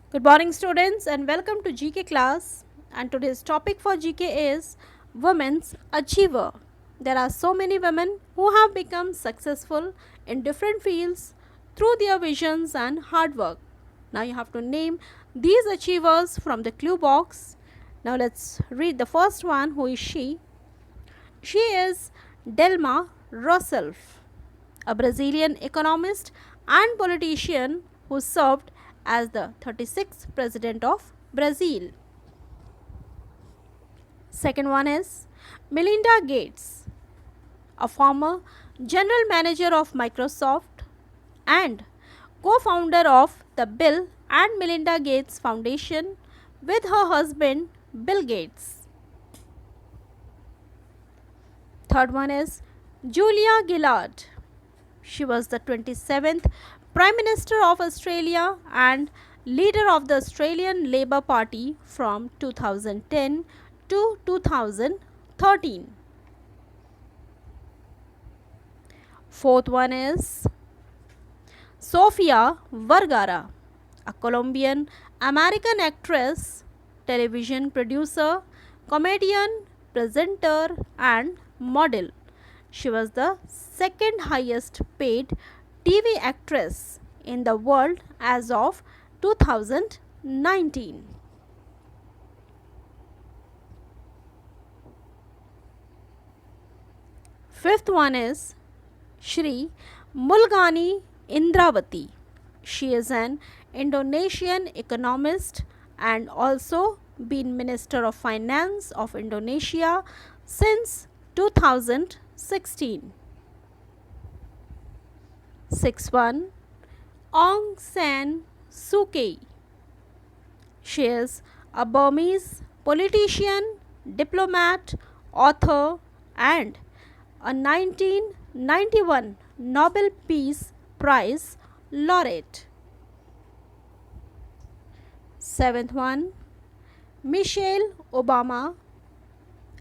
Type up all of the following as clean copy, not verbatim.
Good morning, students, and welcome to GK class. And today's topic for GK is Women's Achiever. There are so many women who have become successful in different fields through their visions and hard work. Now you have to name these achievers from the clue box. Now let's read the first one. Who is she? She is Dilma Rousseff, a Brazilian economist and politician who served as the 36th president of Brazil. Second one is Melinda Gates, a former general manager of Microsoft and co-founder of the Bill and Melinda Gates Foundation with her husband Bill Gates. Third one is Julia Gillard. She was the 27th Prime Minister of Australia and leader of the Australian Labor Party from 2010 to 2013. Fourth one is Sofia Vergara, a Colombian American actress, television producer, comedian, presenter, and model. She was the second highest paid TV actress in the world as of 2019. Fifth one is Shri Mulgani Indrawati. She is an Indonesian economist and also been Minister of Finance of Indonesia since 2016. Sixth one, Aung San Suu Kyi. She is a Burmese politician, diplomat, author, and a 1991 Nobel Peace Prize laureate. Seventh one, Michelle Obama,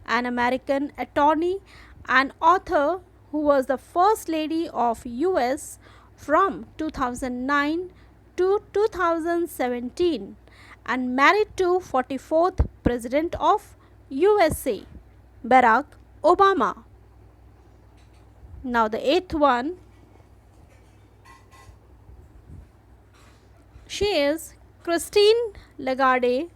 an American attorney and author who was the First Lady of US from 2009 to 2017 and married to 44th President of USA, Barack Obama. Now the eighth one, she is Christine Lagarde,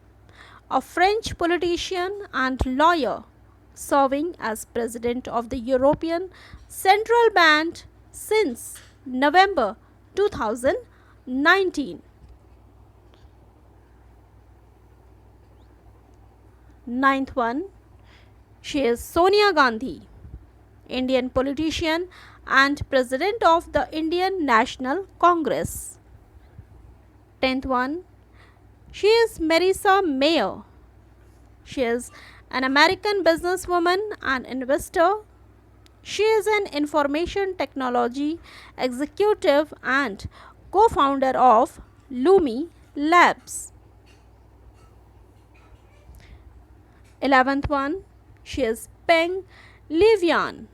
a French politician and lawyer serving as president of the European Central Bank since November 2019. Ninth one, she is Sonia Gandhi, Indian politician and president of the Indian National Congress. 10th one, she is Marissa Mayer. She is an American businesswoman and investor. She is an information technology executive and co-founder of Lumi Labs. 11th one, she is Peng Livian,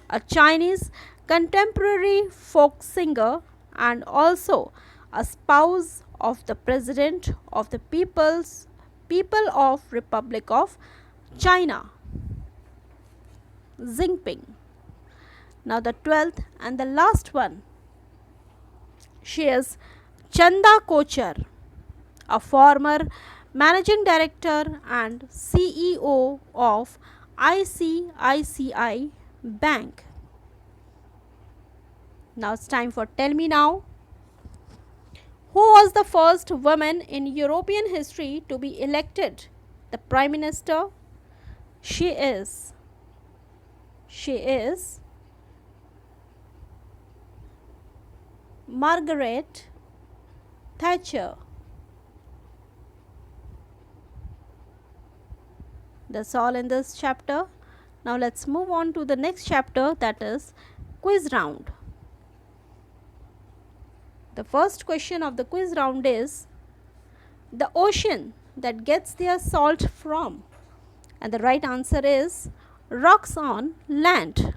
a Chinese contemporary folk singer and also a spouse of the President of the People of Republic of China, Xi Jinping. Now the 12th and the last one, she is Chanda Kochar, a former managing director and CEO of ICICI Bank. Now it's time for Tell Me Now. Who was the first woman in European history to be elected the Prime Minister? She is Margaret Thatcher. That's all in this chapter. Now let's move on to the next chapter, that is quiz round. The first question of the quiz round is the ocean that gets their salt from, and the right answer is rocks on land.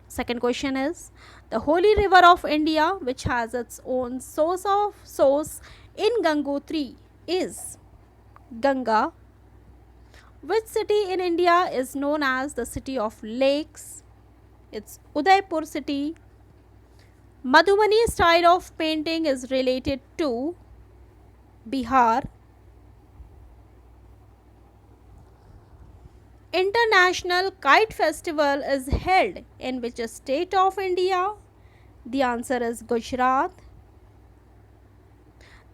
Second question is the holy river of India, which has its own source in Gangotri is Ganga. Which city in India is known as the city of lakes? It's Udaipur city. Madhubani style of painting is related to Bihar. International Kite Festival is held in which state of India? The answer is Gujarat.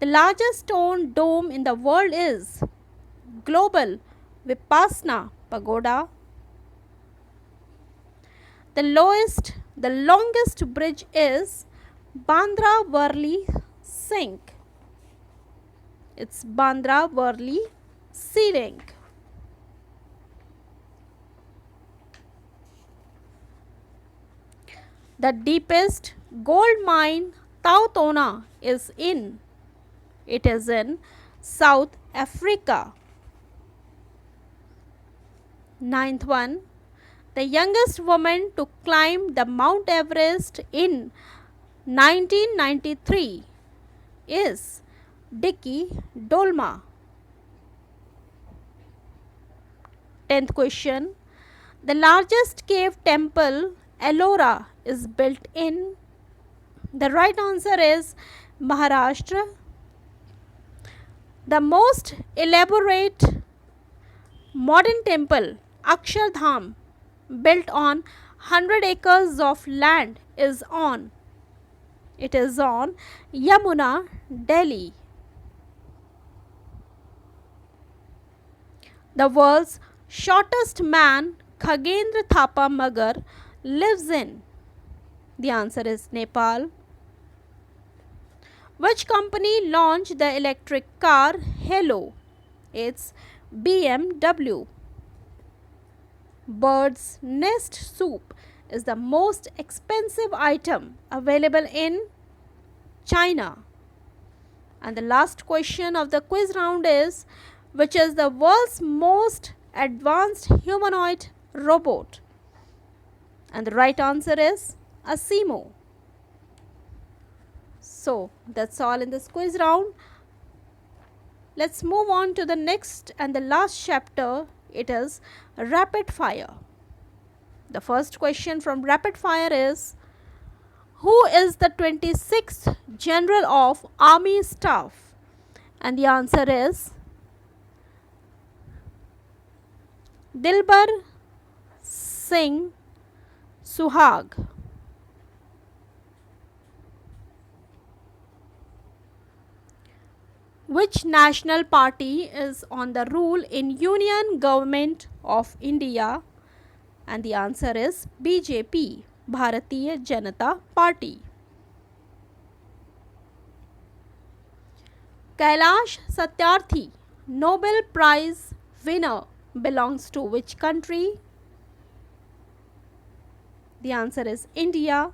The largest stone dome in the world is Global Vipassana Pagoda. The longest bridge is Bandra Worli Sink. It's Bandra Worli Sea Link. The deepest gold mine Tautona is in. It is in South Africa. Ninth one. The youngest woman to climb the Mount Everest in 1993 is Dicky Dolma. 10th question. The largest cave temple, Ellora, is built in. The right answer is Maharashtra. The most elaborate modern temple, Akshardham, built on 100 acres of land is on. It is on Yamuna, Delhi. The world's shortest man, Khagendra Thapa Magar, lives in. The answer is Nepal. Which company launched the electric car Hello? It's BMW. Bird's nest soup is the most expensive item available in China. And the last question of the quiz round is, which is the world's most advanced humanoid robot? And the right answer is Asimo. So that's all in this quiz round. Let's move on to the next and the last chapter. It is rapid fire. The first question from rapid fire is, who is the 26th General of Army Staff? And the answer is Dilbar Singh Suhag. Which national party is on the rule in Union Government of India? And the answer is BJP, Bharatiya Janata Party. Kailash Satyarthi, Nobel Prize winner, belongs to which country? The answer is India.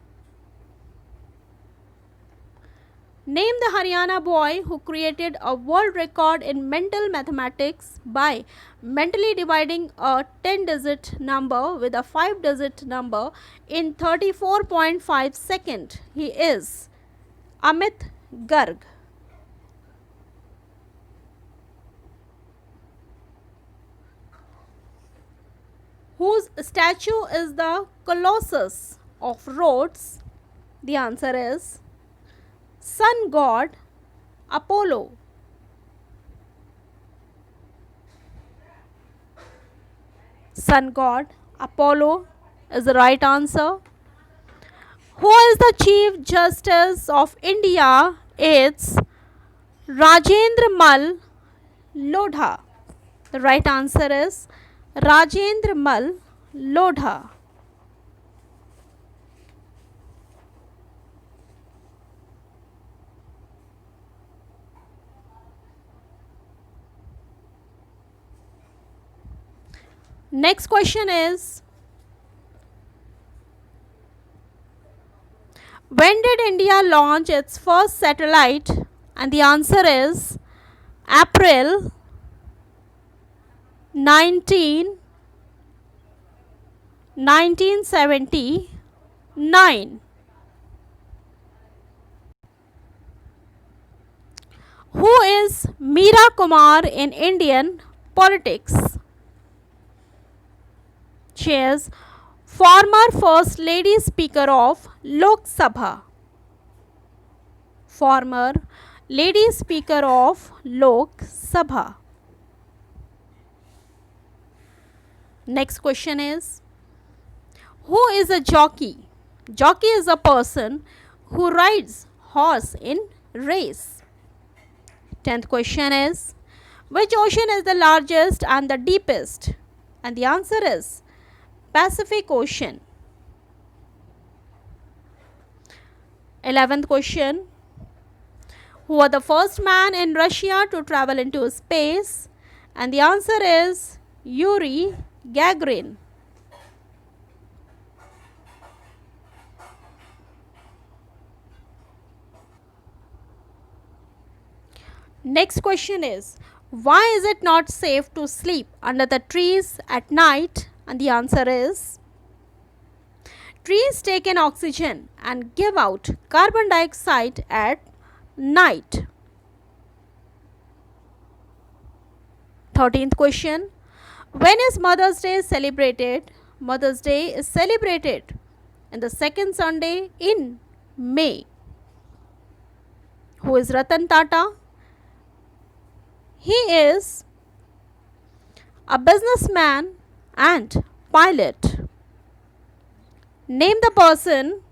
Name the Haryana boy who created a world record in mental mathematics by mentally dividing a 10-digit number with a 5-digit number in 34.5 seconds. He is Amit Garg. Whose statue is the Colossus of Rhodes? The answer is sun god Apollo. Sun god Apollo is the right answer. Who is the Chief Justice of India? It's Rajendra Mal Lodha. The right answer is Rajendra Mal Lodha. Next question is, when did India launch its first satellite? And the answer is April 1979. Who is Meera Kumar in Indian politics? She is former First Lady Speaker of Lok Sabha. Former Lady Speaker of Lok Sabha. Next question is, who is a jockey? Jockey is a person who rides horse in race. 10th question is, which ocean is the largest and the deepest? And the answer is Pacific Ocean. 11th question, who was the first man in Russia to travel into space? And the answer is Yuri Gagarin. Next question is, why is it not safe to sleep under the trees at night? And the answer is, trees take in oxygen and give out carbon dioxide at night. 13th question, when is Mother's Day celebrated? Mother's Day is celebrated in the second Sunday in May. Who is Ratan Tata? He is a businessman and pilot. Name the person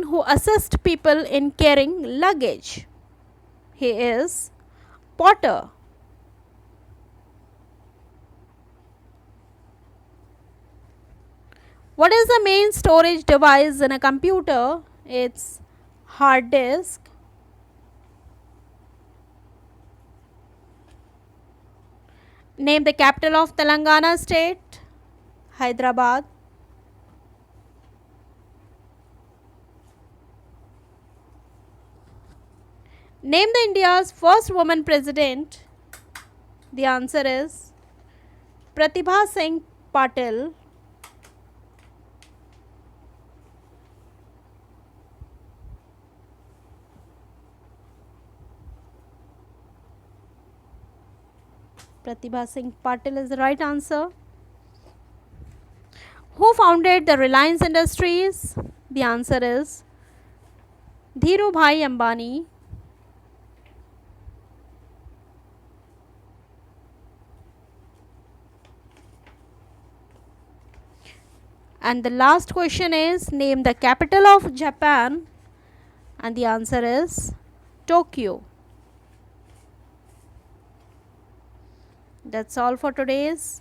who assists people in carrying luggage. He is Potter. What is the main storage device in a computer? It's hard disk. Name the capital of Telangana state. Hyderabad. Name the India's first woman president. The answer is Pratibha Singh Patil. Pratibha Singh Patil is the right answer. Who founded the Reliance Industries? The answer is Dhirubhai Ambani. And the last question is, name the capital of Japan. And the answer is Tokyo. That's all for today's